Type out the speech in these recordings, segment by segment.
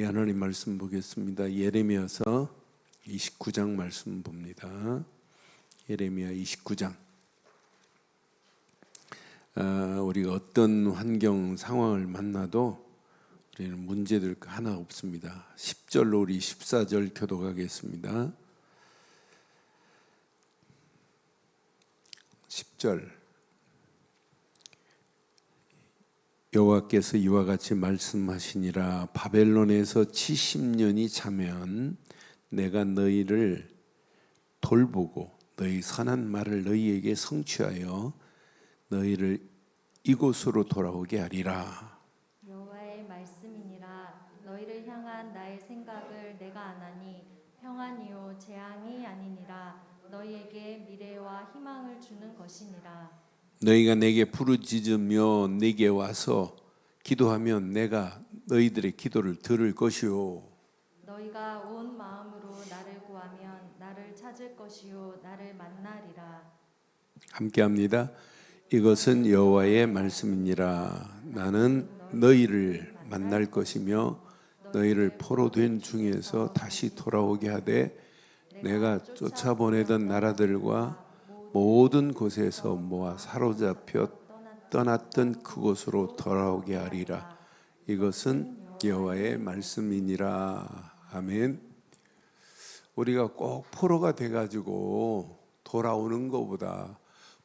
하나님 말씀 보겠습니다. 예레미야서 29장 말씀 봅니다. 예레미야 29장. 우리가 어떤 환경 상황을 만나도 우리는 문제될 거 하나 없습니다. 10절로 우리 14절 교독하겠습니다. 10절. 여호와께서 이와 같이 말씀하시니라. 바벨론에서 70년이 차면 내가 너희를 돌보고 너희 선한 말을 너희에게 성취하여 너희를 이곳으로 돌아오게 하리라. 여호와의 말씀이니라. 너희를 향한 나의 생각을 내가 아나니 평안이요 재앙이 아니니라. 너희에게 미래와 희망을 주는 것이니라. 너희가 내게 부르짖으며 내게 와서 기도하면 내가 너희들의 기도를 들을 것이요. 너희가 온 마음으로 나를 구하면 나를 찾을 것이요 나를 만나리라. 함께합니다. 이것은 여호와의 말씀이니라. 나는 너희를 만날 것이며 너희를 포로된 중에서 다시 돌아오게 하되 내가 쫓아보내던 나라들과 모든 곳에서 모아 사로잡혀 떠났던 그곳으로 돌아오게 하리라. 이것은 여호와의 말씀이니라. 아멘. 우리가 꼭 포로가 돼가지고 돌아오는 것보다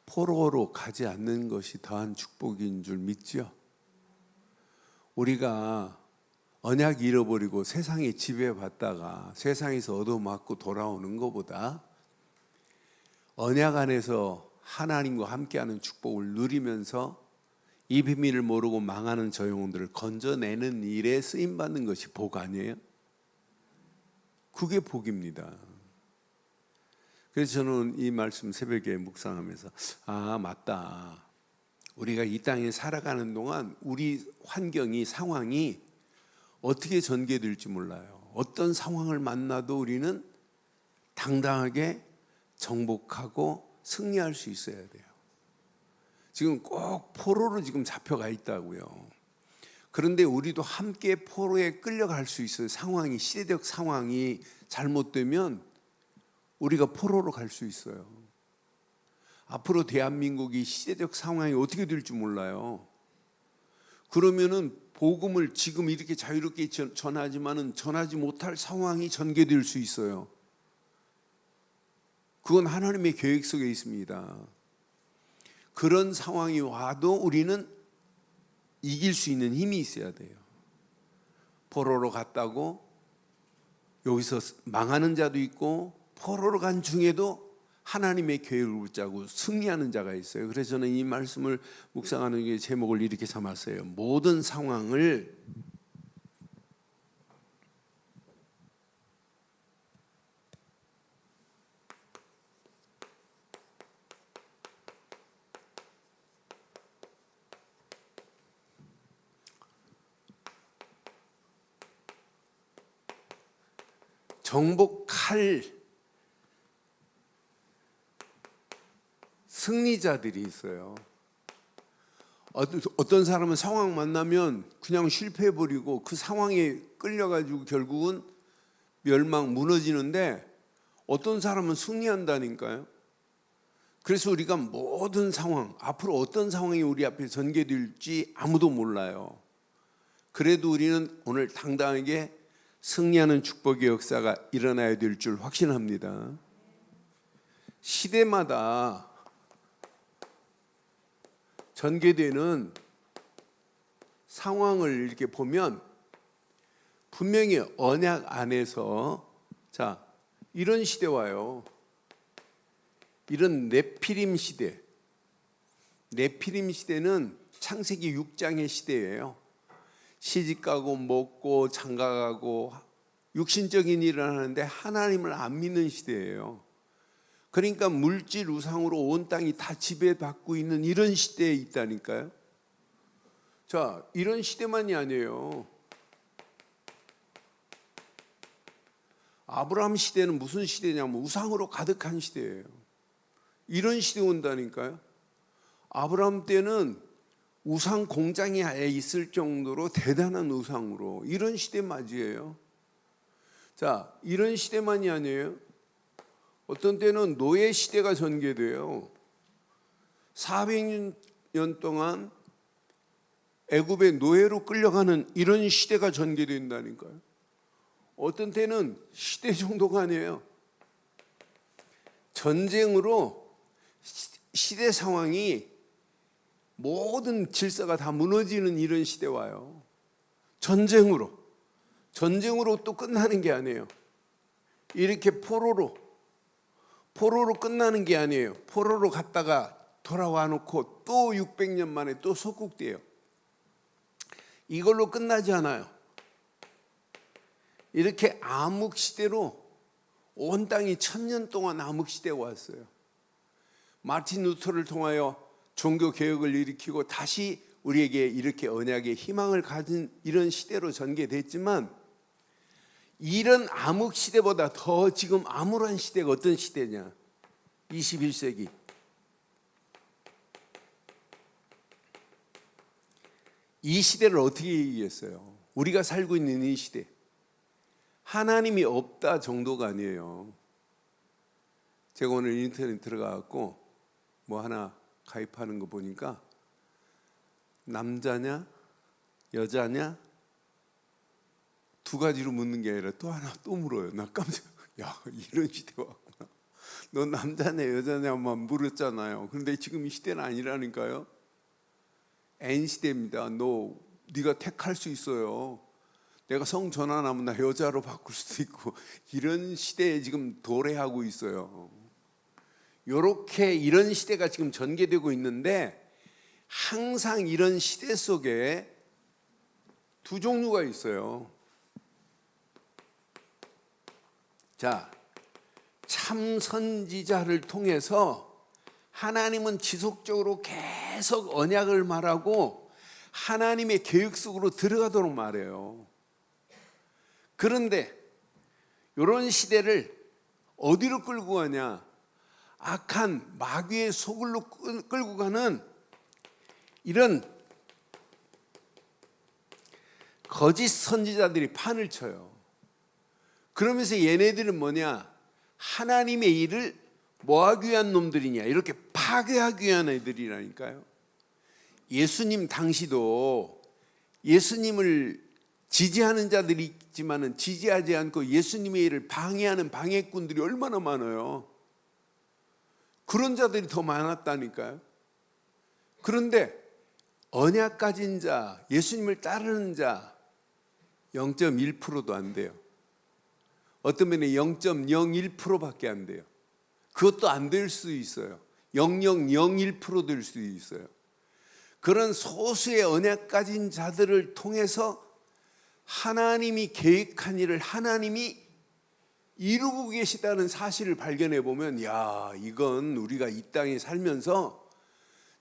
포로로 가지 않는 것이 더한 축복인 줄 믿지요. 우리가 언약 잃어버리고 세상에 지배받다가 세상에서 얻어맞고 돌아오는 것보다 언약 안에서 하나님과 함께하는 축복을 누리면서 이 비밀을 모르고 망하는 저 영혼들을 건져내는 일에 쓰임받는 것이 복 아니에요? 그게 복입니다. 그래서 저는 이 말씀 새벽에 묵상하면서 맞다. 우리가 이 땅에 살아가는 동안 우리 환경이 상황이 어떻게 전개될지 몰라요. 어떤 상황을 만나도 우리는 당당하게 정복하고 승리할 수 있어야 돼요. 지금 꼭 포로로 지금 잡혀가 있다고요. 그런데 우리도 함께 포로에 끌려갈 수 있어요. 상황이, 시대적 상황이 잘못되면 우리가 포로로 갈 수 있어요. 앞으로 대한민국이 시대적 상황이 어떻게 될지 몰라요. 그러면은 복음을 지금 이렇게 자유롭게 전하지만은 전하지 못할 상황이 전개될 수 있어요. 그건 하나님의 계획 속에 있습니다. 그런 상황이 와도 우리는 이길 수 있는 힘이 있어야 돼요. 포로로 갔다고 여기서 망하는 자도 있고 포로로 간 중에도 하나님의 계획을 붙잡고 승리하는 자가 있어요. 그래서 저는 이 말씀을 묵상하는 게 제목을 이렇게 삼았어요. 모든 상황을 정복할 승리자들이 있어요. 어떤 사람은 상황 만나면 그냥 실패해버리고 그 상황에 끌려가지고 결국은 멸망, 무너지는데 어떤 사람은 승리한다니까요. 그래서 우리가 모든 상황, 앞으로 어떤 상황이 우리 앞에 전개될지 아무도 몰라요. 그래도 우리는 오늘 당당하게 승리하는 축복의 역사가 일어나야 될 줄 확신합니다. 시대마다 전개되는 상황을 이렇게 보면 분명히 언약 안에서 이런 시대 와요. 이런 네피림 시대. 네피림 시대는 창세기 6장의 시대예요. 시집가고 먹고 장가가고 육신적인 일을 하는데 하나님을 안 믿는 시대예요. 그러니까 물질 우상으로 온 땅이 다 지배받고 있는 이런 시대에 있다니까요. 이런 시대만이 아니에요. 아브라함 시대는 무슨 시대냐면 우상으로 가득한 시대예요. 이런 시대 온다니까요. 아브라함 때는 우상 공장이 아예 있을 정도로 대단한 우상으로 이런 시대 맞이에요. 자, 이런 시대만이 아니에요. 어떤 때는 노예 시대가 전개돼요. 400년 동안 애굽의 노예로 끌려가는 이런 시대가 전개된다니까요. 어떤 때는 시대 정도가 아니에요. 전쟁으로 시대 상황이 모든 질서가 다 무너지는 이런 시대 와요. 전쟁으로 또 끝나는 게 아니에요. 이렇게 포로로 끝나는 게 아니에요. 포로로 갔다가 돌아와 놓고 또 600년 만에 또 속국돼요. 이걸로 끝나지 않아요. 이렇게 암흑 시대로 온 땅이 1000년 동안 암흑 시대가 왔어요. 마틴 루터를 통하여 종교 개혁을 일으키고 다시 우리에게 이렇게 언약의 희망을 가진 이런 시대로 전개됐지만, 이런 암흑 시대보다 더 지금 암울한 시대가 어떤 시대냐? 21세기. 이 시대를 어떻게 이기겠어요? 우리가 살고 있는 이 시대, 하나님이 없다 정도가 아니에요. 제가 오늘 인터넷 들어가갖고 뭐 하나 가입하는 거 보니까 남자냐 여자냐 두 가지로 묻는 게 아니라 또 하나 또 물어요. 나 깜짝, 야, 이런 시대가 왔구나. 너 남자냐 여자냐만 물었잖아요. 그런데 지금 이 시대는 아니라니까요. N 시대입니다. 네가 택할 수 있어요. 내가 성 전환하면 나 여자로 바꿀 수도 있고, 이런 시대에 지금 도래하고 있어요. 요렇게 이런 시대가 지금 전개되고 있는데, 항상 이런 시대 속에 두 종류가 있어요. 자, 참 선지자를 통해서 하나님은 지속적으로 계속 언약을 말하고 하나님의 계획 속으로 들어가도록 말해요. 그런데 이런 시대를 어디로 끌고 가냐? 악한 마귀의 소굴로 끌고 가는 이런 거짓 선지자들이 판을 쳐요. 그러면서 얘네들은 뭐냐? 하나님의 일을 뭐 하기 위한 놈들이냐? 이렇게 파괴하기 위한 애들이라니까요. 예수님 당시도 예수님을 지지하는 자들이 있지만은 지지하지 않고 예수님의 일을 방해하는 방해꾼들이 얼마나 많아요. 그런 자들이 더 많았다니까요. 그런데 언약 가진 자, 예수님을 따르는 자 0.1%도 안 돼요. 어떤 면에 0.01%밖에 안 돼요. 그것도 안 될 수 있어요. 0.001% 될 수 있어요. 그런 소수의 언약 가진 자들을 통해서 하나님이 계획한 일을 하나님이 이루고 계시다는 사실을 발견해 보면, 야, 이건 우리가 이 땅에 살면서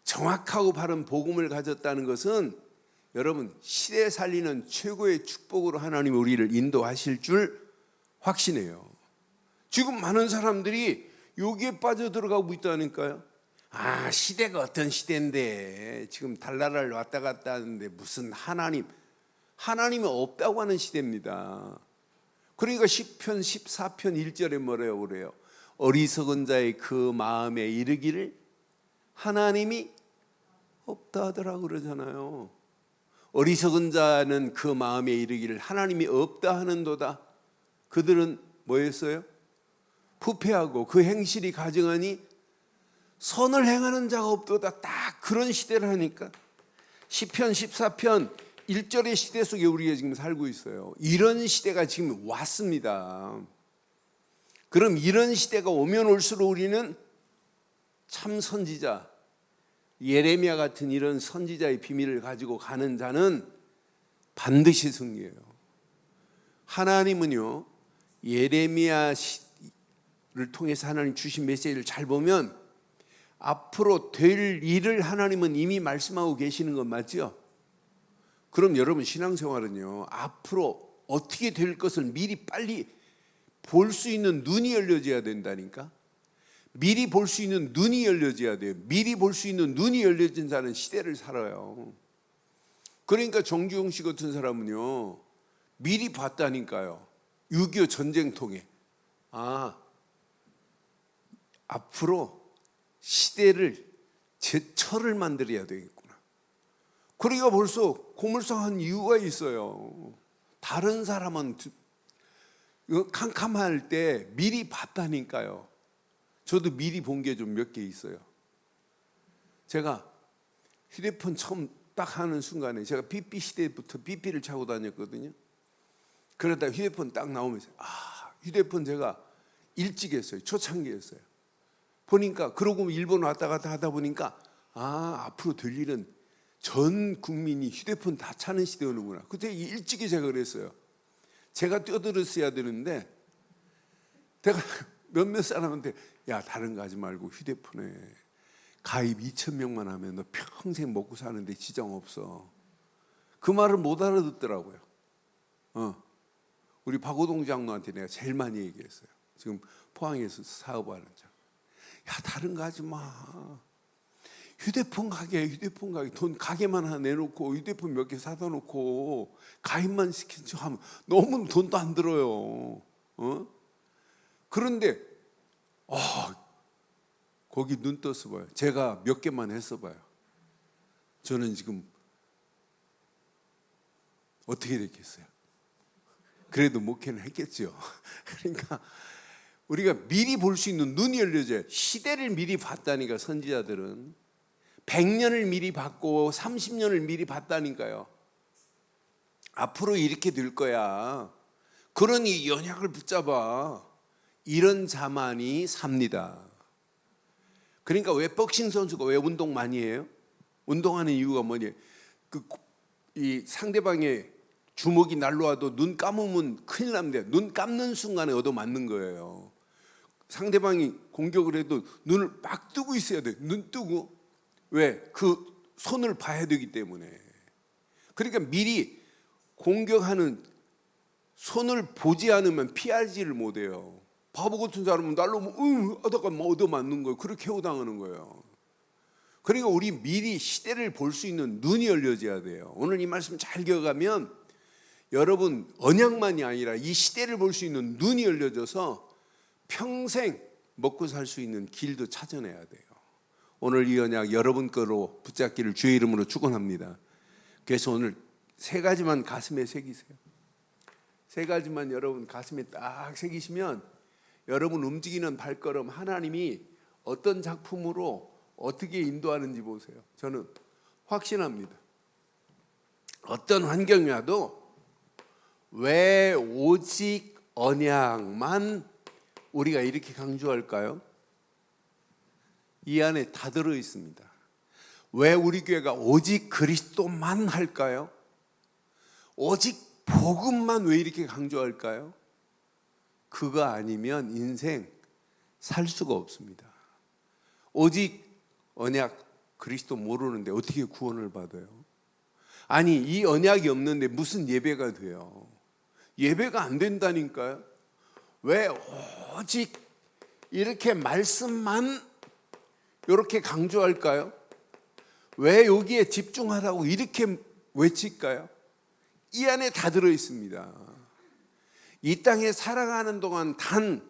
정확하고 바른 복음을 가졌다는 것은 여러분 시대 살리는 최고의 축복으로 하나님이 우리를 인도하실 줄 확신해요. 지금 많은 사람들이 여기에 빠져들어가고 있다니까요. 아, 시대가 어떤 시대인데 지금 달나라를 왔다 갔다 하는데 무슨 하나님이 없다고 하는 시대입니다. 그러니까 시편 14편 1절에 뭐래요? 그래요. 어리석은 자의 그 마음에 이르기를 하나님이 없다 하더라고 그러잖아요. 어리석은 자는 그 마음에 이르기를 하나님이 없다 하는도다. 그들은 뭐였어요? 부패하고 그 행실이 가증하니 선을 행하는 자가 없도다. 딱 그런 시대를 하니까 시편 14편 1절의 시대 속에 우리가 지금 살고 있어요. 이런 시대가 지금 왔습니다. 그럼 이런 시대가 오면 올수록 우리는 참 선지자 예레미야 같은 이런 선지자의 비밀을 가지고 가는 자는 반드시 승리해요. 하나님은요, 예레미야를 통해서 하나님 주신 메시지를 잘 보면 앞으로 될 일을 하나님은 이미 말씀하고 계시는 건 맞죠? 그럼 여러분 신앙생활은요, 앞으로 어떻게 될 것을 미리 빨리 볼 수 있는 눈이 열려져야 된다니까. 미리 볼 수 있는 눈이 열려져야 돼요. 미리 볼 수 있는 눈이 열려진 자는 시대를 살아요. 그러니까 정주영 씨 같은 사람은요, 미리 봤다니까요. 6.25 전쟁 통해 앞으로 시대를 제철을 만들어야 되겠구나. 그러니까 벌써 고물상한 이유가 있어요. 다른 사람은 캄캄할 때 미리 봤다니까요. 저도 미리 본 게 좀 몇 개 있어요. 제가 휴대폰 처음 딱 하는 순간에 제가 삐삐 시대부터 삐삐를 차고 다녔거든요. 그러다 휴대폰 딱 나오면서 휴대폰 제가 일찍 했어요. 초창기였어요. 보니까 그러고 일본 왔다 갔다 하다 보니까 앞으로 될 일은 전 국민이 휴대폰 다 차는 시대 오는구나. 그때 일찍이 제가 그랬어요. 제가 뛰어들었어야 되는데 내가 몇몇 사람한테 야 다른 거 하지 말고 휴대폰에 가입 2,000명만 하면 너 평생 먹고 사는데 지장 없어. 그 말을 못 알아듣더라고요. 우리 박호동 장로한테 내가 제일 많이 얘기했어요. 지금 포항에서 사업하는 장. 야 다른 거 하지 마. 휴대폰 가게 돈 가게만 하나 내놓고 휴대폰 몇 개 사다 놓고 가입만 시킨 척 하면 너무 돈도 안 들어요. 그런데 거기 눈 떠서 봐요. 제가 몇 개만 했어 봐요. 저는 지금 어떻게 됐겠어요? 그래도 목회는 했겠죠. 그러니까 우리가 미리 볼 수 있는 눈이 열려져요. 시대를 미리 봤다니까 선지자들은 100년을 미리 봤고 30년을 미리 봤다니까요. 앞으로 이렇게 될 거야. 그러니 연약을 붙잡아. 이런 자만이 삽니다. 그러니까 왜 복싱 선수가 왜 운동 많이 해요? 운동하는 이유가 뭐냐? 이 상대방의 주먹이 날라와도 눈 감으면 큰일 납니다. 눈 감는 순간에 얻어맞는 거예요. 상대방이 공격을 해도 눈을 막 뜨고 있어야 돼요. 눈 뜨고. 왜? 그 손을 봐야 되기 때문에. 그러니까 미리 공격하는 손을 보지 않으면 피하지를 못해요. 바보 같은 사람은 날로면 하다가 얻어맞는 거예요. 그렇게 해오당하는 거예요. 그러니까 우리 미리 시대를 볼 수 있는 눈이 열려져야 돼요. 오늘 이 말씀 잘 기억하면 여러분 언약만이 아니라 이 시대를 볼 수 있는 눈이 열려져서 평생 먹고 살 수 있는 길도 찾아내야 돼요. 오늘 이 언약 여러분 거로 붙잡기를 주의 이름으로 축원합니다. 그래서 오늘 세 가지만 가슴에 새기세요. 세 가지만 여러분 가슴에 딱 새기시면 여러분 움직이는 발걸음 하나님이 어떤 작품으로 어떻게 인도하는지 보세요. 저는 확신합니다. 어떤 환경이 와도 왜 오직 언약만 우리가 이렇게 강조할까요? 이 안에 다 들어 있습니다. 왜 우리 교회가 오직 그리스도만 할까요? 오직 복음만 왜 이렇게 강조할까요? 그거 아니면 인생 살 수가 없습니다. 오직 언약 그리스도 모르는데 어떻게 구원을 받아요? 아니 이 언약이 없는데 무슨 예배가 돼요? 예배가 안 된다니까요. 왜 오직 이렇게 말씀만 이렇게 강조할까요? 왜 여기에 집중하라고 이렇게 외칠까요? 이 안에 다 들어 있습니다. 이 땅에 살아가는 동안 단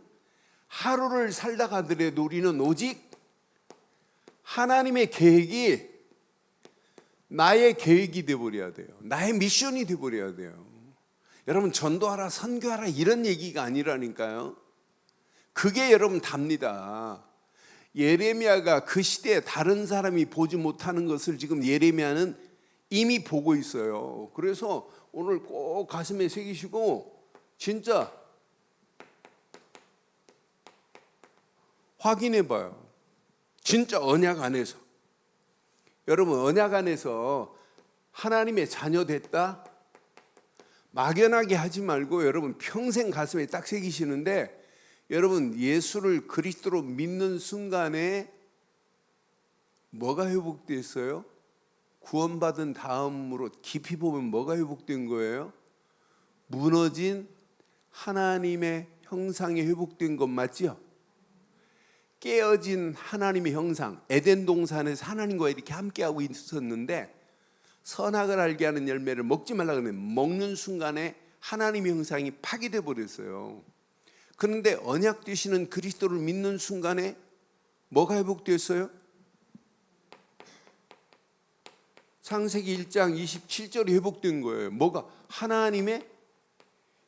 하루를 살다 가더라도 우리는 오직 하나님의 계획이 나의 계획이 되어버려야 돼요. 나의 미션이 되어버려야 돼요. 여러분 전도하라 선교하라 이런 얘기가 아니라니까요. 그게 여러분 답니다. 예레미야가 그 시대에 다른 사람이 보지 못하는 것을 지금 예레미야는 이미 보고 있어요. 그래서 오늘 꼭 가슴에 새기시고 진짜 확인해 봐요. 진짜 언약 안에서 여러분 언약 안에서 하나님의 자녀 됐다? 막연하게 하지 말고 여러분 평생 가슴에 딱 새기시는데 여러분 예수를 그리스도로 믿는 순간에 뭐가 회복됐어요? 구원받은 다음으로 깊이 보면 뭐가 회복된 거예요? 무너진 하나님의 형상이 회복된 것 맞죠? 깨어진 하나님의 형상, 에덴 동산에서 하나님과 이렇게 함께하고 있었는데 선악을 알게 하는 열매를 먹지 말라 그러면 먹는 순간에 하나님의 형상이 파괴돼 버렸어요. 그런데 언약 되시는 그리스도를 믿는 순간에 뭐가 회복됐어요? 창세기 1장 27절이 회복된 거예요. 뭐가? 하나님의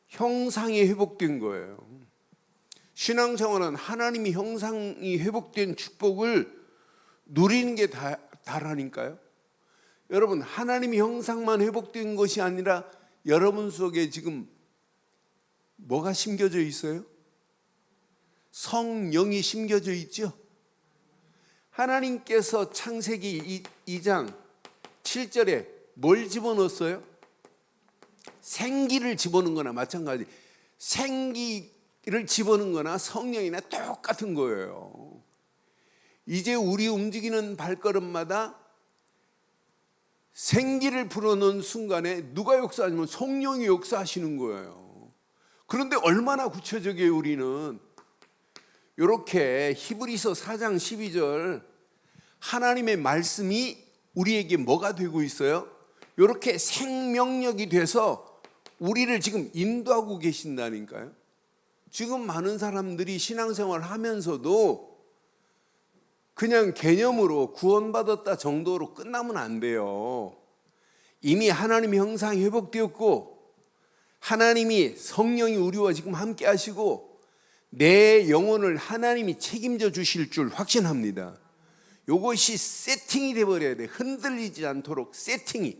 형상이 회복된 거예요. 신앙생활은 하나님의 형상이 회복된 축복을 누리는 게 다라니까요. 여러분, 하나님의 형상만 회복된 것이 아니라 여러분 속에 지금 뭐가 심겨져 있어요? 성령이 심겨져 있죠. 하나님께서 창세기 2장 7절에 뭘 집어넣었어요? 생기를 집어넣은 거나 마찬가지. 생기를 집어넣은 거나 성령이나 똑같은 거예요. 이제 우리 움직이는 발걸음마다 생기를 불어넣은 순간에 누가 역사하냐면 성령이 역사하시는 거예요. 그런데 얼마나 구체적이에요. 우리는 이렇게 히브리서 4장 12절 하나님의 말씀이 우리에게 뭐가 되고 있어요? 이렇게 생명력이 돼서 우리를 지금 인도하고 계신다니까요. 지금 많은 사람들이 신앙생활 하면서도 그냥 개념으로 구원받았다 정도로 끝나면 안 돼요. 이미 하나님의 형상이 회복되었고 하나님이 성령이 우리와 지금 함께 하시고 내 영혼을 하나님이 책임져 주실 줄 확신합니다. 이것이 세팅이 돼버려야 돼. 흔들리지 않도록 세팅이.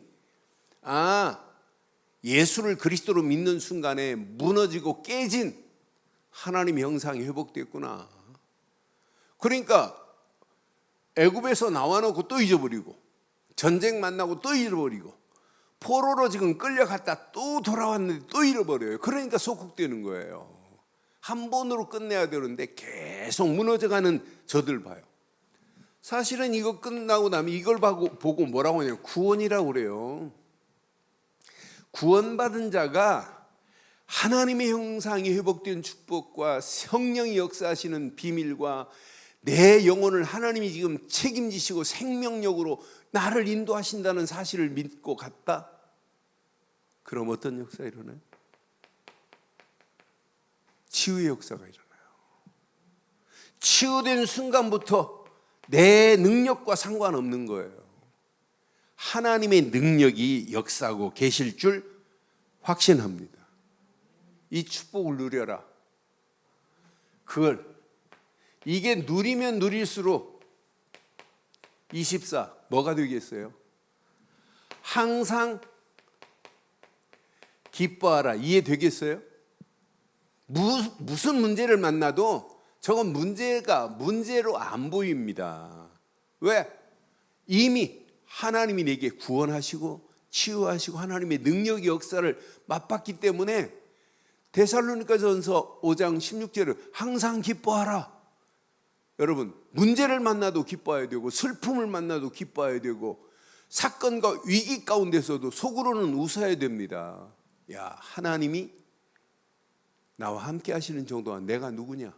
예수를 그리스도로 믿는 순간에 무너지고 깨진 하나님의 형상이 회복됐구나. 그러니까 애굽에서 나와놓고 또 잊어버리고 전쟁 만나고 또 잃어버리고 포로로 지금 끌려갔다 또 돌아왔는데 또 잃어버려요. 그러니까 소극되는 거예요. 한 번으로 끝내야 되는데 계속 무너져가는 저들 봐요. 사실은 이거 끝나고 나면 이걸 보고 뭐라고 하냐면 구원이라고 그래요. 구원받은 자가 하나님의 형상이 회복된 축복과 성령이 역사하시는 비밀과 내 영혼을 하나님이 지금 책임지시고 생명력으로 나를 인도하신다는 사실을 믿고 갔다? 그럼 어떤 역사가 일어나요? 치유의 역사가 일어나요. 치유된 순간부터 내 능력과 상관없는 거예요. 하나님의 능력이 역사하고 계실 줄 확신합니다. 이 축복을 누려라. 이게 누리면 누릴수록 24 뭐가 되겠어요? 항상 기뻐하라. 이해되겠어요? 무슨 문제를 만나도 저건 문제로 안 보입니다. 왜? 이미 하나님이 내게 구원하시고 치유하시고 하나님의 능력의 역사를 맛봤기 때문에 데살로니가전서 5장 16절을 항상 기뻐하라. 여러분, 문제를 만나도 기뻐해야 되고 슬픔을 만나도 기뻐해야 되고 사건과 위기 가운데서도 속으로는 웃어야 됩니다. 야, 하나님이 나와 함께 하시는 정도가 내가 누구냐?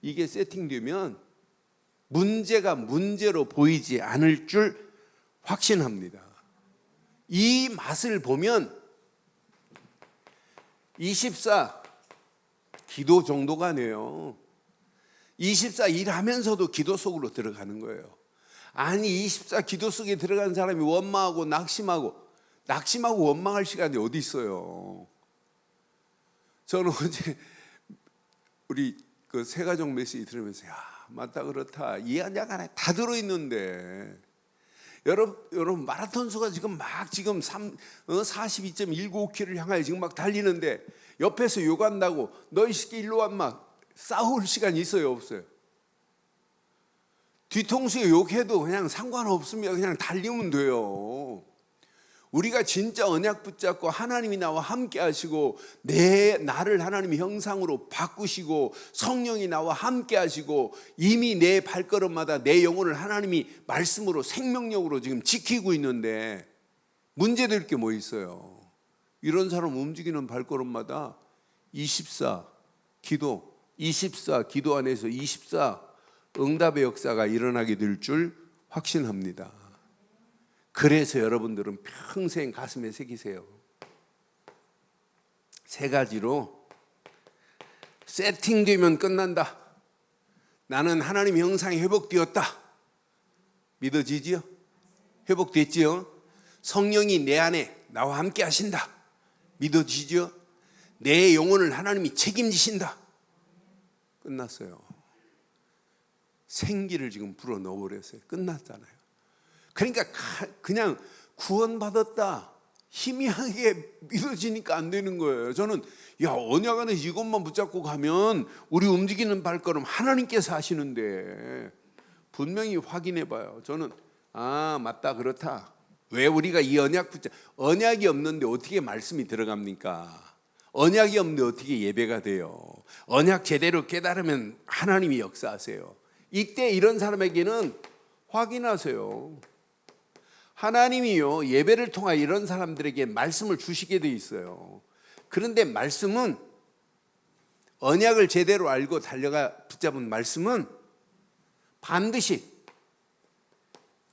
이게 세팅되면 문제가 문제로 보이지 않을 줄 확신합니다. 이 맛을 보면 24 기도 정도가 아니에요. 24 일하면서도 기도 속으로 들어가는 거예요. 아니 24 기도 속에 들어간 사람이 원망하고 낙심하고 원망할 시간이 어디 있어요. 저는 어제 우리 그 새가족 메시지 들으면서 맞다 그렇다 이야기가 다 들어있는데 여러분 마라톤수가 지금 42.195km를 향하여 지금 막 달리는데 옆에서 욕한다고 너 이 새끼 일로 와 막 싸울 시간이 있어요 없어요? 뒤통수에 욕해도 그냥 상관없습니다. 그냥 달리면 돼요. 우리가 진짜 언약 붙잡고 하나님이 나와 함께 하시고 나를 하나님의 형상으로 바꾸시고 성령이 나와 함께 하시고 이미 내 발걸음마다 내 영혼을 하나님이 말씀으로 생명력으로 지금 지키고 있는데 문제될 게 뭐 있어요? 이런 사람 움직이는 발걸음마다 24 기도 24 기도 안에서 24 응답의 역사가 일어나게 될 줄 확신합니다. 그래서 여러분들은 평생 가슴에 새기세요. 세 가지로 세팅되면 끝난다. 나는 하나님의 형상이 회복되었다. 믿어지지요? 회복됐지요? 성령이 내 안에 나와 함께 하신다. 믿어지지요? 내 영혼을 하나님이 책임지신다. 끝났어요. 생기를 지금 불어 넣어버렸어요. 끝났잖아요. 그러니까 그냥 구원받았다 희미하게 믿어지니까 안 되는 거예요. 저는 언약 안에서 이것만 붙잡고 가면 우리 움직이는 발걸음 하나님께서 하시는데 분명히 확인해 봐요. 저는 맞다 그렇다. 왜 우리가 이 언약이 없는데 어떻게 말씀이 들어갑니까? 언약이 없는데 어떻게 예배가 돼요? 언약 제대로 깨달으면 하나님이 역사하세요. 이때 이런 사람에게는 확인하세요. 하나님이요 예배를 통하여 이런 사람들에게 말씀을 주시게 돼 있어요. 그런데 말씀은 언약을 제대로 알고 달려가 붙잡은 말씀은 반드시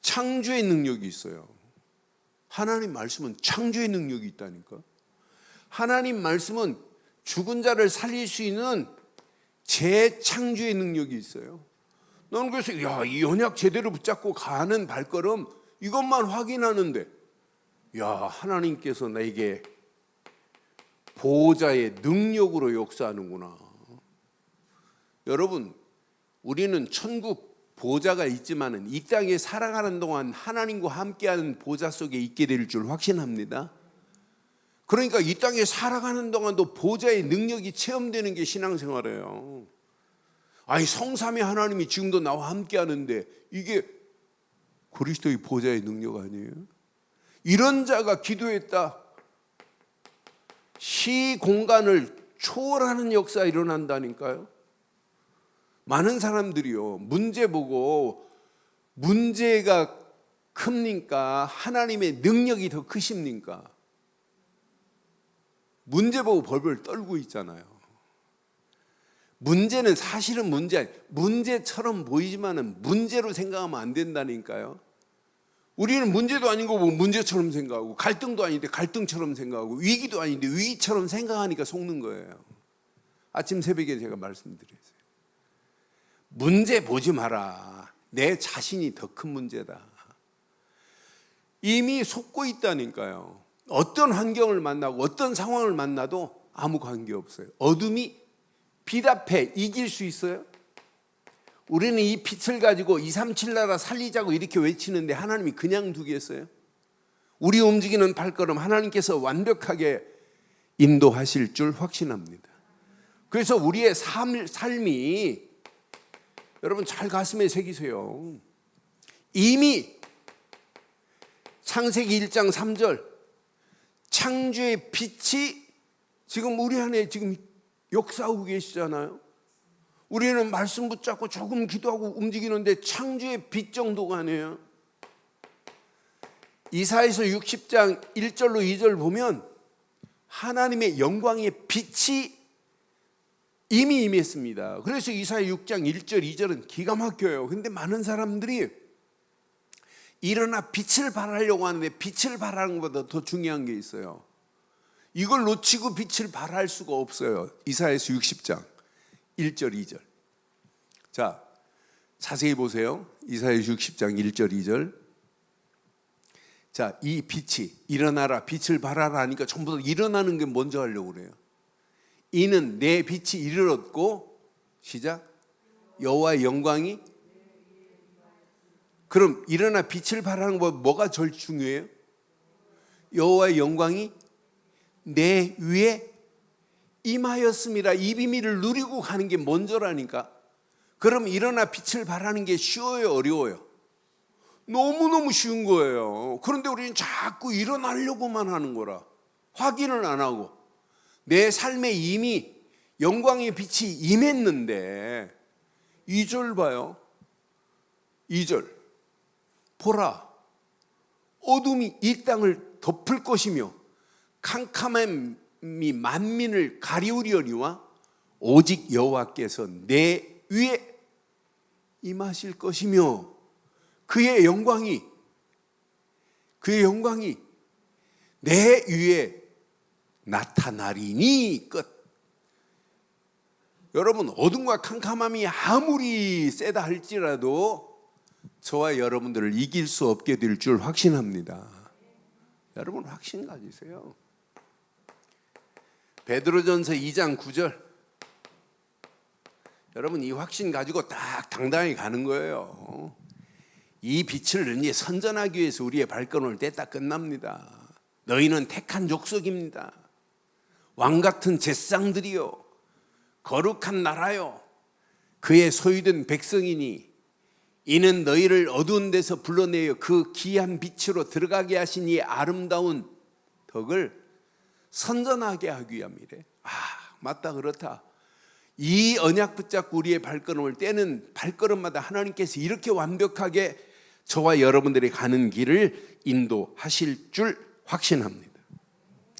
창조의 능력이 있어요. 하나님 말씀은 창조의 능력이 있다니까. 하나님 말씀은 죽은 자를 살릴 수 있는 재창조의 능력이 있어요. 너는 그래서 이 언약 제대로 붙잡고 가는 발걸음 이것만 확인하는데 하나님께서 나에게 보호자의 능력으로 역사하는구나. 여러분 우리는 천국 보호자가 있지만은 이 땅에 살아가는 동안 하나님과 함께하는 보호자 속에 있게 될 줄 확신합니다. 그러니까 이 땅에 살아가는 동안도 보호자의 능력이 체험되는 게 신앙생활이에요. 성삼위 하나님이 지금도 나와 함께하는데 이게 그리스도의 보호자의 능력 아니에요? 이런 자가 기도했다. 시공간을 초월하는 역사가 일어난다니까요. 많은 사람들이요 문제 보고 문제가 큽니까? 하나님의 능력이 더 크십니까? 문제 보고 벌벌 떨고 있잖아요. 문제는 사실은 문제처럼 보이지만은 문제로 생각하면 안 된다니까요. 우리는 문제도 아닌 거 보고 문제처럼 생각하고 갈등도 아닌데 갈등처럼 생각하고 위기도 아닌데 위기처럼 생각하니까 속는 거예요. 아침 새벽에 제가 말씀드렸어요. 문제 보지 마라. 내 자신이 더 큰 문제다. 이미 속고 있다니까요. 어떤 환경을 만나고 어떤 상황을 만나도 아무 관계없어요. 어둠이 빛 앞에 이길 수 있어요? 우리는 이 빛을 가지고 237 나라 살리자고 이렇게 외치는데 하나님이 그냥 두겠어요? 우리 움직이는 발걸음 하나님께서 완벽하게 인도하실 줄 확신합니다. 그래서 우리의 삶이 여러분 잘 가슴에 새기세요. 이미 창세기 1장 3절 창조의 빛이 지금 우리 안에 지금 역사하고 계시잖아요. 우리는 말씀 붙잡고 조금 기도하고 움직이는데 창조의 빛 정도가 아니에요. 이사야서 60장 1절로 2절 보면 하나님의 영광의 빛이 이미 임했습니다. 그래서 이사야 6장 1절 2절은 기가 막혀요. 근데 많은 사람들이 일어나 빛을 발하려고 하는데 빛을 발하는 것보다 더 중요한 게 있어요. 이걸 놓치고 빛을 발할 수가 없어요. 이사야서 60장 1절 2절. 자, 자세히 보세요. 이사야서 60장 1절 2절. 자, 이 빛이 일어나라 빛을 발하라 하니까 전부 다 일어나는 게 먼저 하려고 그래요. 이는 내 빛이 이르렀고 시작 여호와의 영광이. 그럼 일어나 빛을 발하는 거 뭐가 제일 중요해요? 여호와의 영광이 내 위에 임하였습니다. 이 비밀을 누리고 가는 게 먼저라니까. 그럼 일어나 빛을 발하는 게 쉬워요, 어려워요? 너무너무 쉬운 거예요. 그런데 우리는 자꾸 일어나려고만 하는 거라. 확인을 안 하고 내 삶에 이미 영광의 빛이 임했는데 2절 봐요. 2절 보라 어둠이 이 땅을 덮을 것이며 캄캄함이 만민을 가리우려니와 오직 여호와께서 내 위에 임하실 것이며 그의 영광이 내 위에 나타나리니 끝. 여러분, 어둠과 캄캄함이 아무리 세다 할지라도 저와 여러분들을 이길 수 없게 될 줄 확신합니다. 여러분 확신 가지세요. 베드로전서 2장 9절. 여러분 이 확신 가지고 딱 당당히 가는 거예요. 이 빛을 이제 선전하기 위해서 우리의 발걸음을 뗐다 끝납니다. 너희는 택한 족속입니다. 왕 같은 제사장들이요, 거룩한 나라요, 그의 소유된 백성이니 이는 너희를 어두운 데서 불러내어 그 귀한 빛으로 들어가게 하신 이 아름다운 덕을 선전하게 하기 위함이래. 맞다, 그렇다. 이 언약 붙잡고 우리의 발걸음을 떼는 발걸음마다 하나님께서 이렇게 완벽하게 저와 여러분들이 가는 길을 인도하실 줄 확신합니다.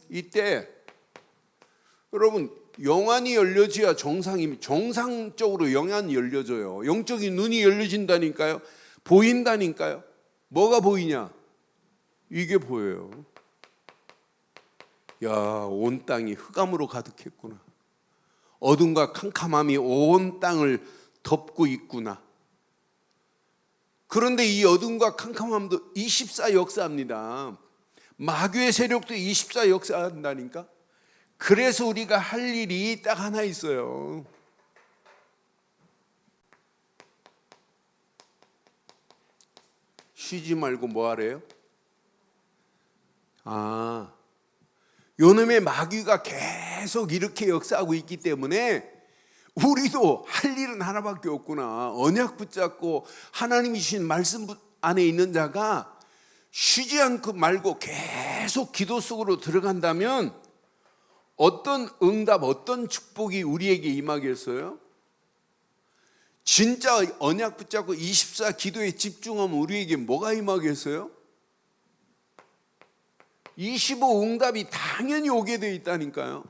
이때 여러분 영안이 열려져야 정상적으로 영안이 열려져요. 영적인 눈이 열려진다니까요. 보인다니까요. 뭐가 보이냐? 이게 보여요. 야, 온 땅이 흑암으로 가득했구나. 어둠과 캄캄함이 온 땅을 덮고 있구나. 그런데 이 어둠과 캄캄함도 24 역사합니다. 마귀의 세력도 24 역사한다니까. 그래서 우리가 할 일이 딱 하나 있어요. 쉬지 말고 뭐 하래요? 요놈의 마귀가 계속 이렇게 역사하고 있기 때문에 우리도 할 일은 하나밖에 없구나. 언약 붙잡고 하나님이 주신 말씀 안에 있는 자가 쉬지 않고 말고 계속 기도 속으로 들어간다면 어떤 응답, 어떤 축복이 우리에게 임하겠어요? 진짜 언약 붙잡고 24 기도에 집중하면 우리에게 뭐가 임하겠어요? 25 응답이 당연히 오게 돼 있다니까요.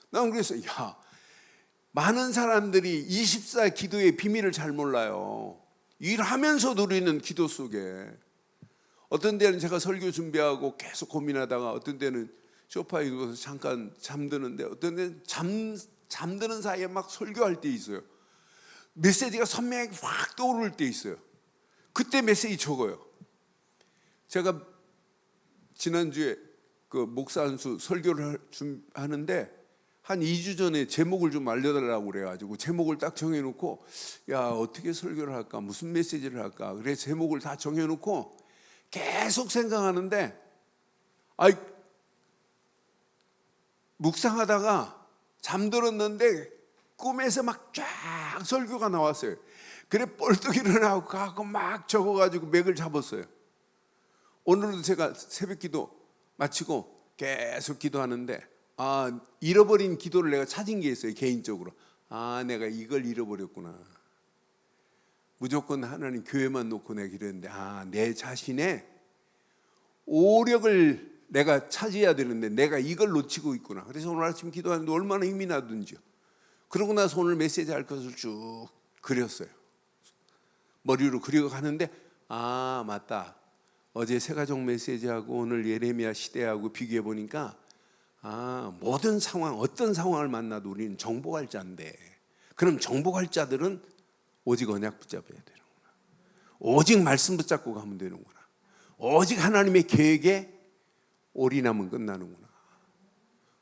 난 그래서 많은 사람들이 24 기도의 비밀을 잘 몰라요. 일하면서 누리는 기도 속에. 어떤 때는 제가 설교 준비하고 계속 고민하다가 어떤 때는 소파에 누워서 잠깐 잠드는데 어떤 때는 잠드는 사이에 막 설교할 때 있어요. 메시지가 선명하게 확 떠오를 때 있어요. 그때 메시지 적어요. 제가 지난주에 그 목사 한수 설교를 하는데 한 2주 전에 제목을 좀 알려달라고 그래가지고 제목을 딱 정해놓고 어떻게 설교를 할까, 무슨 메시지를 할까, 그래 제목을 다 정해놓고 계속 생각하는데 묵상하다가 잠들었는데 꿈에서 막 쫙 설교가 나왔어요. 그래 뻘떡 일어나고 막 적어가지고 맥을 잡았어요. 오늘도 제가 새벽 기도 마치고 계속 기도하는데 잃어버린 기도를 내가 찾은 게 있어요. 개인적으로 내가 이걸 잃어버렸구나. 무조건 하나님 교회만 놓고 내가 기도했는데 내 자신의 오력을 내가 찾아야 되는데 내가 이걸 놓치고 있구나. 그래서 오늘 아침 기도하는데 얼마나 힘이 나든지요. 그러고 나서 오늘 메시지 할 것을 쭉 그렸어요. 머리로 그리고 가는데 맞다. 어제 새가족 메시지하고 오늘 예레미야 시대하고 비교해 보니까 모든 상황, 어떤 상황을 만나도 우리는 정복할 자인데, 그럼 정복할 자들은 오직 언약 붙잡아야 되는구나. 오직 말씀 붙잡고 가면 되는구나. 오직 하나님의 계획에 올인하면 끝나는구나.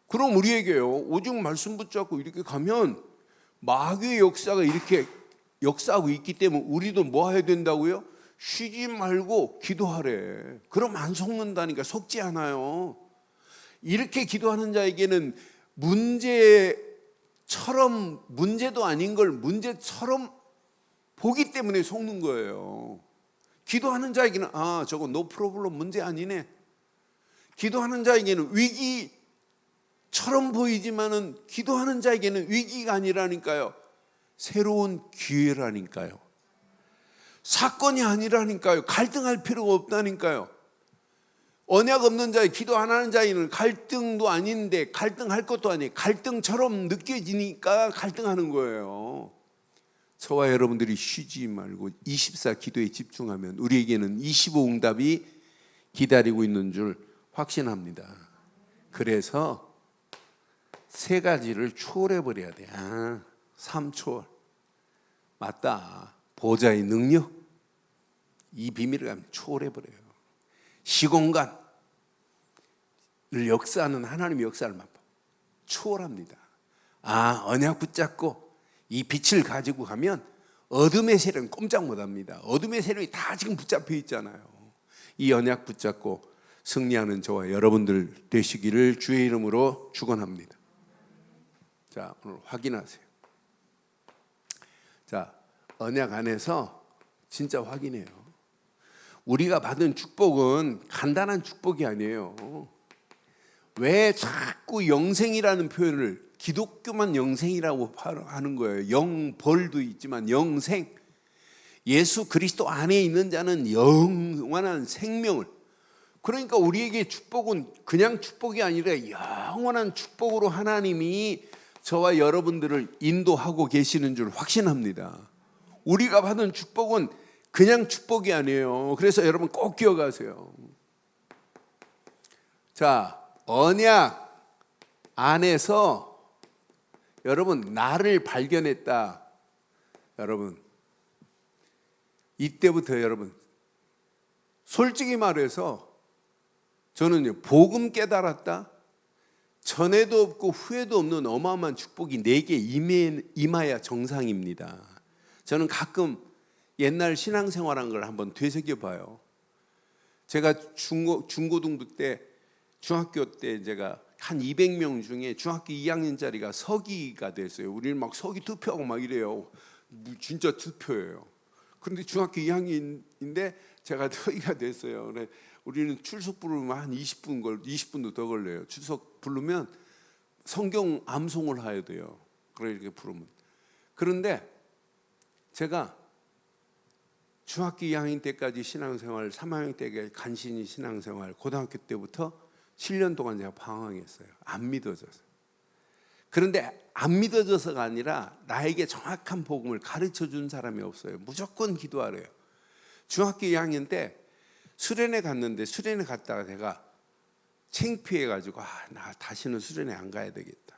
그럼 우리에게요, 오직 말씀 붙잡고 이렇게 가면 마귀의 역사가 이렇게 역사하고 있기 때문에 우리도 뭐 해야 된다고요? 쉬지 말고 기도하래. 그럼 안 속는다니까. 속지 않아요. 이렇게 기도하는 자에게는 문제도 아닌 걸 문제처럼 보기 때문에 속는 거예요. 기도하는 자에게는 저거 노 프로블럼 문제 아니네. 기도하는 자에게는 위기처럼 보이지만은 기도하는 자에게는 위기가 아니라니까요. 새로운 기회라니까요. 사건이 아니라니까요. 갈등할 필요가 없다니까요. 언약 없는 자의 기도 안 하는 자에는 갈등도 아닌데 갈등할 것도 아니에요. 갈등처럼 느껴지니까 갈등하는 거예요. 저와 여러분들이 쉬지 말고 24 기도에 집중하면 우리에게는 25 응답이 기다리고 있는 줄 확신합니다. 그래서 세 가지를 초월해 버려야 돼. 3초월. 맞다. 보좌의 능력. 이 비밀을 가면 초월해 버려요. 시공간을 역사하는 하나님의 역사를 맛봐. 초월합니다. 언약 붙잡고 이 빛을 가지고 가면 어둠의 세력은 꼼짝 못합니다. 어둠의 세력이 다 지금 붙잡혀 있잖아요. 이 언약 붙잡고 승리하는 저와 여러분들 되시기를 주의 이름으로 축원합니다. 자, 오늘 확인하세요. 자, 언약 안에서 진짜 확인해요. 우리가 받은 축복은 간단한 축복이 아니에요. 왜 자꾸 영생이라는 표현을 기독교만 영생이라고 하는 거예요. 영벌도 있지만 영생. 예수 그리스도 안에 있는 자는 영원한 생명을. 그러니까 우리에게 축복은 그냥 축복이 아니라 영원한 축복으로 하나님이 저와 여러분들을 인도하고 계시는 줄 확신합니다. 우리가 받은 축복은 그냥 축복이 아니에요. 그래서 여러분 꼭 기억하세요. 자, 언약 안에서 여러분 나를 발견했다. 여러분 이때부터 여러분 솔직히 말해서 저는 복음 깨달았다. 전에도 없고 후에도 없는 어마어마한 축복이 내게 임해야 정상입니다. 저는 가끔 옛날 신앙생활한 걸 한번 되새겨봐요. 제가 중고등부 때 중학교 때 제가 한 200명 중에 중학교 2학년짜리가 서기가 됐어요. 우리는 막 서기 투표하고 막 이래요. 진짜 투표예요. 그런데 중학교 2학년인데 제가 서기가 됐어요. 우리는 출석 부르면 한 20분도 더 걸려요. 출석 부르면 성경 암송을 해야 돼요. 그렇게 부르면. 그런데 제가 중학교 2학년 때까지 신앙생활, 3학년 때까지 간신히 신앙생활, 고등학교 때부터 7년 동안 제가 방황했어요. 안 믿어져서. 그런데 안 믿어져서가 아니라 나에게 정확한 복음을 가르쳐 준 사람이 없어요. 무조건 기도하래요. 중학교 2학년 때 수련회 갔는데 수련회 갔다가 내가 창피해가지고 나 다시는 수련회 안 가야 되겠다.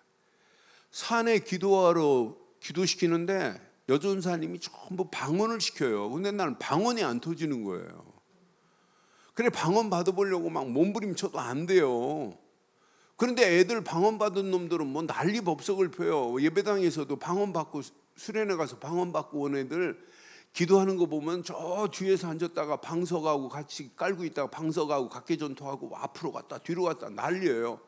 산에 기도하러 기도시키는데 여전사님이 전부 방언을 시켜요. 근데 나는 방언이 안 터지는 거예요. 그래 방언 받아보려고 막 몸부림쳐도 안 돼요. 그런데 애들 방언 받은 놈들은 뭐 난리 법석을 펴요. 예배당에서도 방언 받고 수련회 가서 방언 받고 온 애들 기도하는 거 보면 저 뒤에서 앉았다가 방석하고 같이 깔고 있다가 방석하고 각계전투하고 앞으로 갔다 뒤로 갔다 난리예요.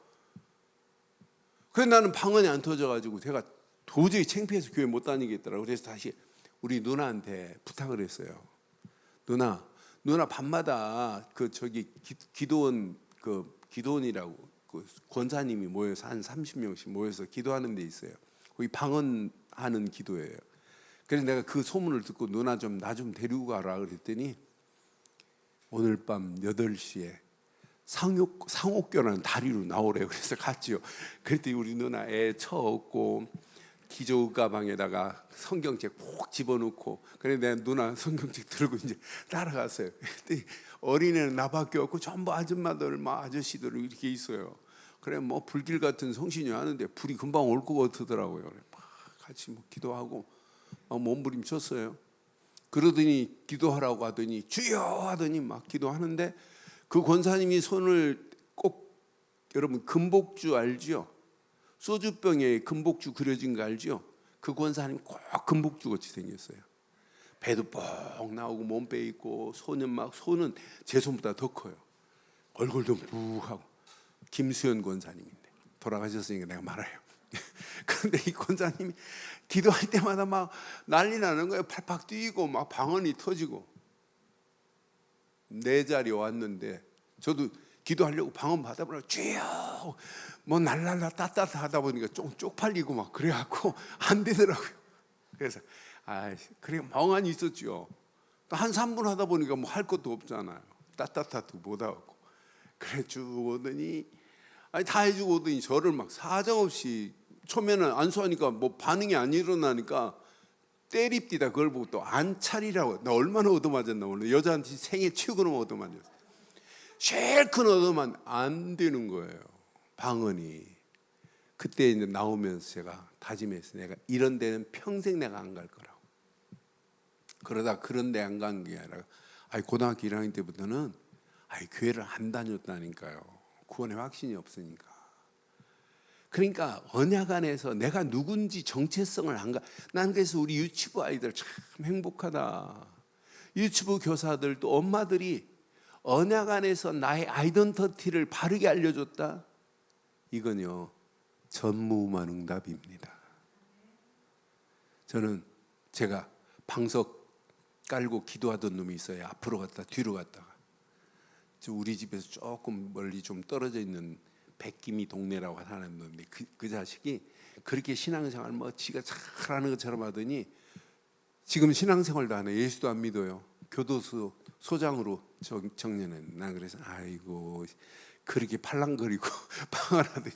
그래서 나는 방언이 안 터져가지고 제가 도저히 창피해서 교회 못 다니겠더라고요. 그래서 다시 우리 누나한테 부탁을 했어요. 누나 밤마다 기도원 기도원이라고 그 권사님이 모여서 한 30명씩 모여서 기도하는 데 있어요. 거기 방언하는 기도예요. 그래서 내가 그 소문을 듣고 누나 나 좀 데리고 가라 그랬더니 오늘 밤 8시에 상옥교라는 다리로 나오래요. 그래서 갔지요. 그랬더니 우리 누나 애 쳐업고 기저 가방에다가 성경책 꼭 집어넣고 그래 내가 누나 성경책 들고 이제 따라갔어요. 그랬더니 어린애는 나밖에 없고 전부 아줌마들 막 아저씨들 이렇게 있어요. 그래 뭐 불길 같은 성신이 하는데 불이 금방 올 것 같더라고요. 그래 막 같이 뭐 기도하고 막 몸부림쳤어요. 그러더니 기도하라고 하더니 주여 하더니 막 기도하는데 그 권사님이 손을 꼭 여러분 금복주 알죠? 소주병에 금복주 그려진 거 알죠? 그 권사님 꼭 금복주 같이 생겼어요. 배도 뻑 나오고 몸빼 있고 손은 제 손보다 더 커요. 얼굴도 묵하고 김수현 권사님인데 돌아가셨으니까 내가 말아요. 그런데 이 권사님이 기도할 때마다 막 난리 나는 거예요. 팔팍 뛰고 막 방언이 터지고 내 자리에 왔는데 저도 기도하려고 방언 받아보라 주여 뭐 날랄라 따따따 하다 보니까 좀 쪽팔리고 막 그래갖고 안 되더라고요. 그래서 그래 멍하니 있었죠. 또 한 3분 하다 보니까 뭐 할 것도 없잖아요. 따따따도 못 하고 그래 쭉 오더니 아니 다 해주고 오더니 저를 막 사정없이 처음에는 안수하니까 뭐 반응이 안 일어나니까 때립디다. 그걸 보고 또 안 차리라고. 나 얼마나 얻어맞았나 오늘. 여자한테 생애 최고로 얻어맞았어. 제일 큰 얻어만 안 되는 거예요. 방언이. 그때 이제 나오면서 제가 다짐했어요. 내가 이런 데는 평생 내가 안 갈 거라고. 그러다 그런 데 안 간 게 아니라 고등학교 1학년 때부터는 교회를 안 다녔다니까요. 구원의 확신이 없으니까. 그러니까 언약 안에서 내가 누군지 정체성을 안 가. 난 그래서 우리 유치부 아이들 참 행복하다. 유치부 교사들도 엄마들이 언약 안에서 나의 아이덴티티를 바르게 알려줬다. 이건요 전무후무한 응답입니다. 저는 제가 방석 깔고 기도하던 놈이 있어요. 앞으로 갔다 뒤로 갔다가. 우리 집에서 조금 멀리 좀 떨어져 있는 백기미 동네라고 하는 놈인데 그 자식이 그렇게 신앙생활 뭐 지가 잘하는 것처럼 하더니 지금 신앙생활도 안 해. 예수도 안 믿어요. 교도소 소장으로 정년했는데 난 그래서 아이고 그렇게 팔랑거리고 방언하더니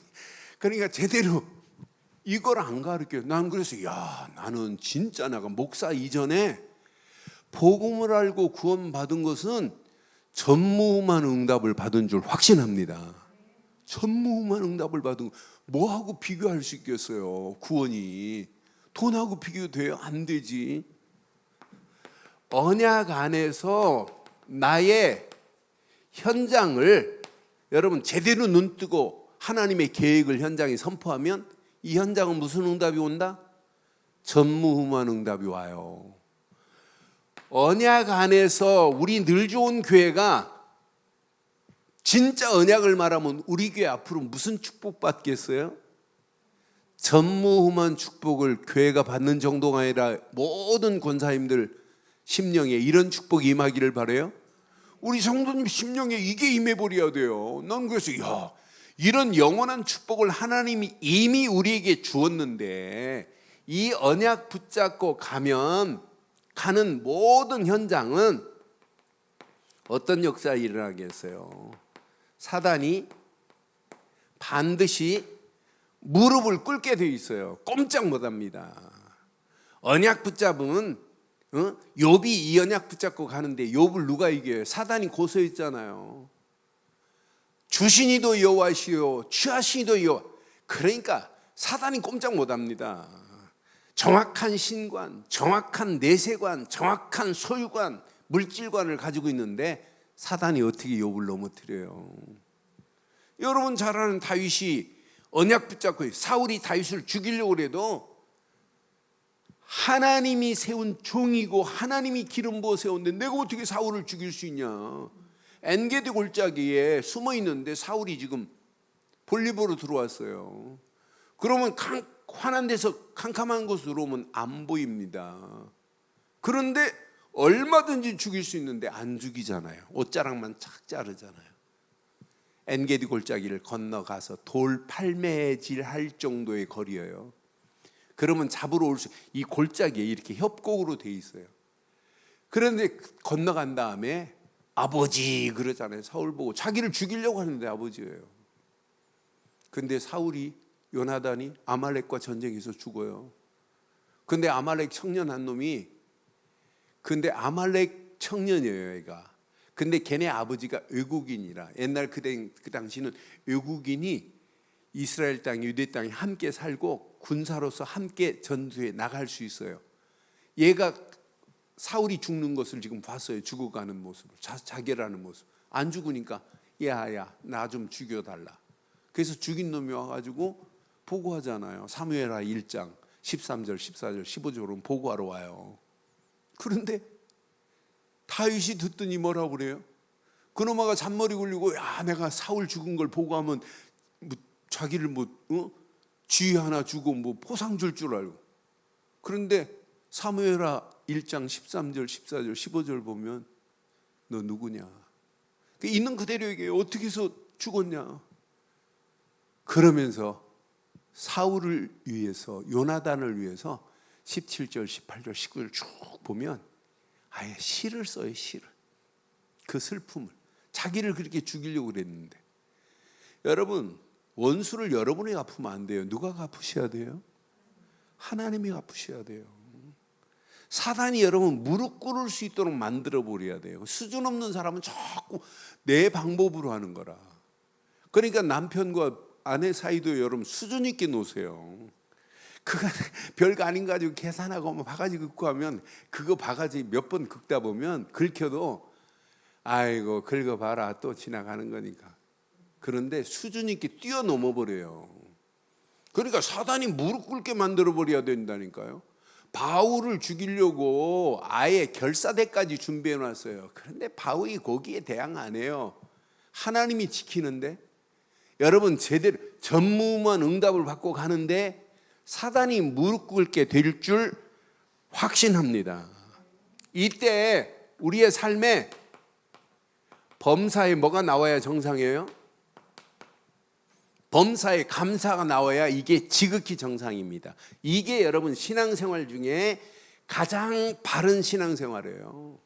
그러니까 제대로 이걸 안 가르쳐요. 난 그래서 나는 진짜 내가 목사 이전에 복음을 알고 구원받은 것은 전무후무한 응답을 받은 줄 확신합니다. 전무후무한 응답을 받은 뭐하고 비교할 수 있겠어요. 구원이 돈하고 비교돼요? 안 되지. 언약 안에서 나의 현장을 여러분 제대로 눈뜨고 하나님의 계획을 현장에 선포하면 이 현장은 무슨 응답이 온다? 전무후무한 응답이 와요. 언약 안에서 우리 늘 좋은 교회가 진짜 언약을 말하면 우리 교회 앞으로 무슨 축복 받겠어요? 전무후무한 축복을 교회가 받는 정도가 아니라 모든 권사님들 심령에 이런 축복이 임하기를 바라요. 우리 성도님 심령에 이게 임해버려야 돼요. 난 그래서 이런 영원한 축복을 하나님이 이미 우리에게 주었는데 이 언약 붙잡고 가는 모든 현장은 어떤 역사가 일어나겠어요? 사단이 반드시 무릎을 꿇게 되어 있어요. 꼼짝 못합니다. 언약 붙잡으면 욥이 이 언약 붙잡고 가는데 욥을 누가 이겨요? 사단이 고소했잖아요. 주신이도 여호와시요 취하신이도 여호와. 그러니까 사단이 꼼짝 못합니다. 정확한 신관, 정확한 내세관, 정확한 소유관, 물질관을 가지고 있는데 사단이 어떻게 욥을 넘어뜨려요? 여러분 잘 아는 다윗이 언약 붙잡고 사울이 다윗을 죽이려고 해도 하나님이 세운 종이고 하나님이 기름 부어 세웠는데 내가 어떻게 사울을 죽일 수 있냐? 엔게디 골짜기에 숨어 있는데 사울이 지금 볼리보로 들어왔어요. 그러면 환한 데서 캄캄한 곳으로 오면 안 보입니다. 그런데 얼마든지 죽일 수 있는데 안 죽이잖아요. 옷자락만 착 자르잖아요. 엔게디 골짜기를 건너가서 돌 팔매질 할 정도의 거리예요. 그러면 잡으러 올 수, 이 골짜기에 이렇게 협곡으로 돼 있어요. 그런데 건너간 다음에 아버지 그러잖아요. 사울 보고 자기를 죽이려고 하는데 아버지예요. 근데 사울이 요나단이 아말렉과 전쟁에서 죽어요. 근데 아말렉 청년 한 놈이 아말렉 청년이에요, 얘가. 근데 걔네 아버지가 외국인이라 옛날 그 당시는 외국인이 이스라엘 땅, 유대 땅에 함께 살고 군사로서 함께 전투에 나갈 수 있어요. 얘가 사울이 죽는 것을 지금 봤어요. 죽어가는 모습을, 자결하는 모습. 안 죽으니까 야야 나 좀 죽여달라. 그래서 죽인 놈이 와가지고 보고하잖아요. 사무엘하 1장 13절, 14절, 15절은 보고하러 와요. 그런데 다윗이 듣더니 뭐라고 그래요? 그놈아가 잔머리 굴리고 내가 사울 죽은 걸 보고하면 자기를 쥐 하나 주고 포상 줄 알고. 그런데 사무엘하 1장 13절, 14절, 15절 보면 너 누구냐? 있는 그대로 얘기해요. 어떻게 해서 죽었냐? 그러면서 사울을 위해서, 요나단을 위해서 17절, 18절, 19절 쭉 보면 아예 시를 써요. 시를. 그 슬픔을. 자기를 그렇게 죽이려고 그랬는데, 여러분 원수를 여러분이 갚으면 안 돼요. 누가 갚으셔야 돼요? 하나님이 갚으셔야 돼요. 사단이 여러분 무릎 꿇을 수 있도록 만들어 버려야 돼요. 수준 없는 사람은 자꾸 내 방법으로 하는 거라. 그러니까 남편과 아내 사이도 여러분 수준 있게 놓으세요. 그거 별거 아닌 거 가지고 계산하고 뭐 바가지 긁고 하면, 그거 바가지 몇 번 긁다 보면 긁혀도 아이고 긁어봐라 또 지나가는 거니까. 그런데 수준 있게 뛰어넘어 버려요. 그러니까 사단이 무릎 꿇게 만들어 버려야 된다니까요. 바울을 죽이려고 아예 결사대까지 준비해 놨어요. 그런데 바울이 거기에 대항 안 해요. 하나님이 지키는데, 여러분 제대로 전무후무한 응답을 받고 가는데 사단이 무릎 꿇게 될 줄 확신합니다. 이때 우리의 삶에 범사에 뭐가 나와야 정상이에요? 범사에 감사가 나와야 이게 지극히 정상입니다. 이게 여러분 신앙생활 중에 가장 바른 신앙생활이에요.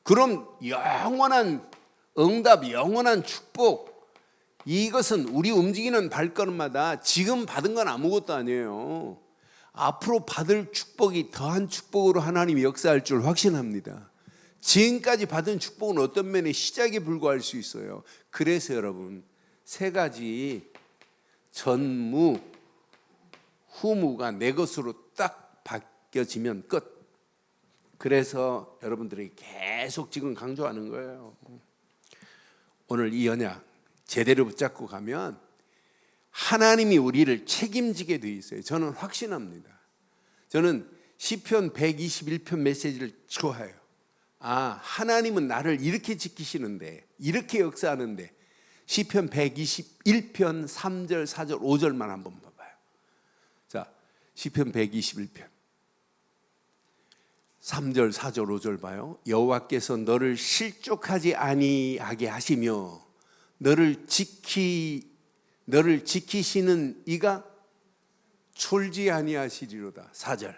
그럼 영원한 응답, 영원한 축복, 이것은 우리 움직이는 발걸음마다 지금 받은 건 아무것도 아니에요. 앞으로 받을 축복이 더한 축복으로 하나님이 역사할 줄 확신합니다. 지금까지 받은 축복은 어떤 면에 시작에 불과할 수 있어요. 그래서 여러분 세 가지 전무, 후무가 내 것으로 딱 바뀌어지면 끝. 그래서 여러분들이 계속 지금 강조하는 거예요. 오늘 이 언약 제대로 붙잡고 가면 하나님이 우리를 책임지게 돼 있어요. 저는 확신합니다. 저는 시편 121편 메시지를 좋아해요. 아, 하나님은 나를 이렇게 지키시는데, 이렇게 역사하는데. 시편 121편 3절, 4절, 5절만 한번 봐봐요. 자, 시편 121편 3절, 4절, 5절 봐요. 여호와께서 너를 실족하지 아니하게 하시며 너를 지키시는 이가 졸지 아니하시리로다. 4절,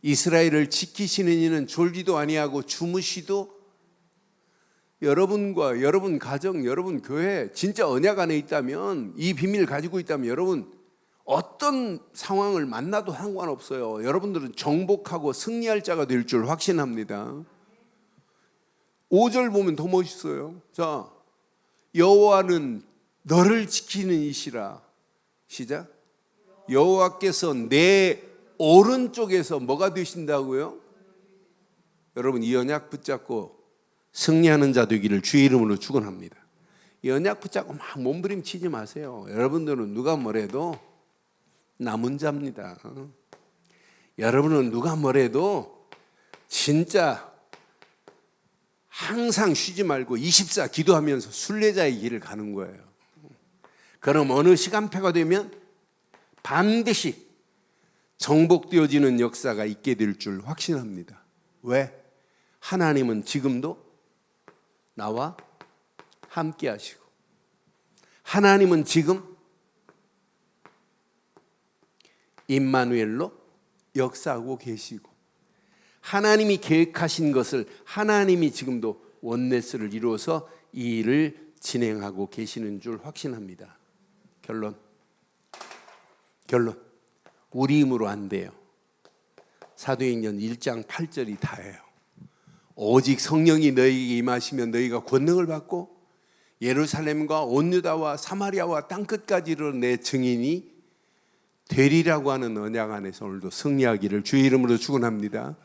이스라엘을 지키시는 이는 졸지도 아니하고 주무시도. 여러분과 여러분 가정, 여러분 교회 진짜 언약 안에 있다면, 이 비밀을 가지고 있다면 여러분 어떤 상황을 만나도 상관없어요. 여러분들은 정복하고 승리할 자가 될 줄 확신합니다. 5절 보면 더 멋있어요. 자, 여호와는 너를 지키는 이시라. 시작. 여호와께서 내 오른쪽에서 뭐가 되신다고요? 여러분 이 언약 붙잡고 승리하는 자 되기를 주의 이름으로 축원합니다. 이 언약 붙잡고 막 몸부림치지 마세요. 여러분들은 누가 뭐래도 남은 자입니다. 여러분은 누가 뭐래도 진짜 항상 쉬지 말고 24 기도하면서 순례자의 길을 가는 거예요. 그럼 어느 시간표가 되면 반드시 정복되어지는 역사가 있게 될 줄 확신합니다. 왜? 하나님은 지금도 나와 함께 하시고, 하나님은 지금 임마누엘로 역사하고 계시고, 하나님이 계획하신 것을 하나님이 지금도 원네스를 이루어서 이 일을 진행하고 계시는 줄 확신합니다. 결론, 우리 힘으로 안 돼요. 사도행전 1장 8절이 다예요. 오직 성령이 너희에게 임하시면 너희가 권능을 받고 예루살렘과 온 유다와 사마리아와 땅끝까지 이르러 내 증인이 되리라고 하는 언약 안에서 오늘도 승리하기를 주의 이름으로 축원합니다.